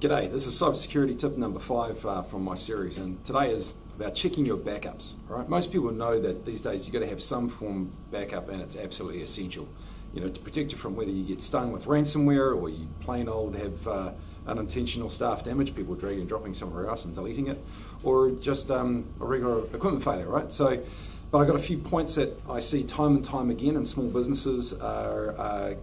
G'day, this is Cybersecurity tip number 5 from my series, and today is about checking your backups. All right? Most people know that these days you've got to have some form of backup, and it's absolutely essential. You know, to protect you from whether you get stung with ransomware or you plain old have unintentional staff damage, people dragging and dropping somewhere else and deleting it, or just a regular equipment failure, right? But I've got a few points that I see time and time again, and small businesses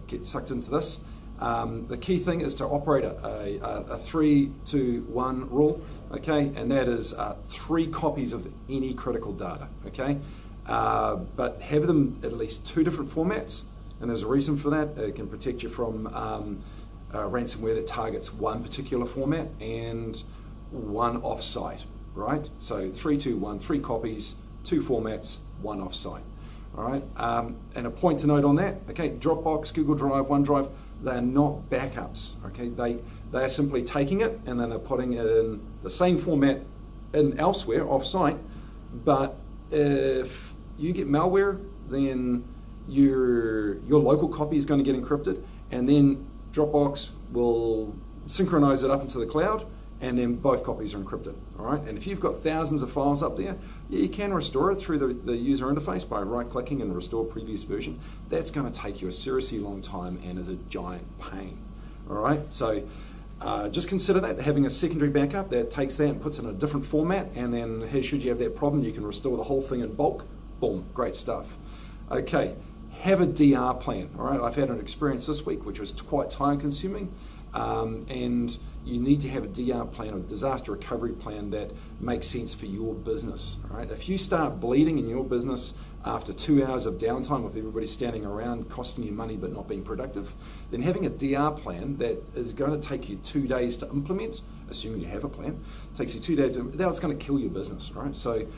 get sucked into this. The key thing is to operate a 3-2-1 rule, okay, and that is 3 copies of any critical data, okay, but have them at least 2 different formats, and there's a reason for that. It can protect you from ransomware that targets one particular format and one off-site, right? So 3-2-1, 3 copies, 2 formats, 1 off-site. All right, and a point to note on that, okay, Dropbox, Google Drive, OneDrive, they're not backups, okay? They are simply taking it and then they're putting it in the same format in elsewhere, off-site, but if you get malware, then your local copy is going to get encrypted, and then Dropbox will synchronize it up into the cloud, and then both copies are encrypted, all right? And if you've got thousands of files up there, yeah, you can restore it through the user interface by right-clicking and restore previous version. That's going to take you a seriously long time and is a giant pain, all right? So just consider that, having a secondary backup that takes that and puts it in a different format, and then should you have that problem, you can restore the whole thing in bulk. Boom, great stuff. Okay, have a DR plan, all right? I've had an experience this week which was quite time-consuming. And you need to have a DR plan or disaster recovery plan that makes sense for your business. All right? If you start bleeding in your business after 2 hours of downtime with everybody standing around costing you money but not being productive, then having a DR plan that is going to take you 2 days to implement, assuming you have a plan, takes you 2 days to, that's going to kill your business, right? So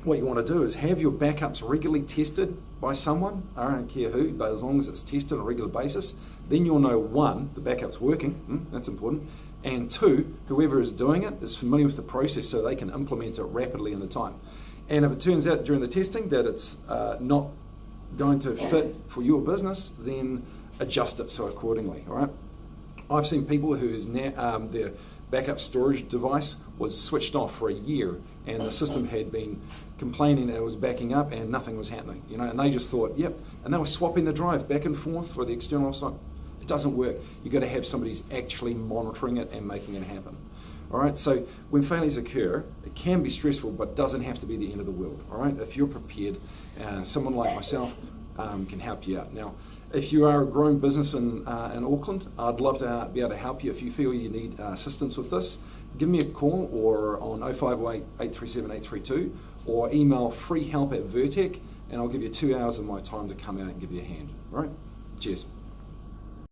what you want to do is have your backups regularly tested by someone, I don't care who, but as long as it's tested on a regular basis, then you'll know, 1, the backup's working, that's important, and 2, whoever is doing it is familiar with the process so they can implement it rapidly in the time. And if it turns out during the testing that it's not going to fit for your business, then adjust it so accordingly, all right? I've seen people whose their backup storage device was switched off for a year, and the system had been complaining that it was backing up and nothing was happening, you know, and they just thought, yep, and they were swapping the drive back and forth for the external offsite. It doesn't work. You've got to have somebody who's actually monitoring it and making it happen. All right, so when failures occur, it can be stressful, but doesn't have to be the end of the world. All right, if you're prepared, someone like myself can help you out. Now, if you are a growing business in Auckland, I'd love to be able to help you. If you feel you need assistance with this, give me a call or on 0508 837 832 or email freehelp@vertec, and I'll give you 2 hours of my time to come out and give you a hand. All right, cheers.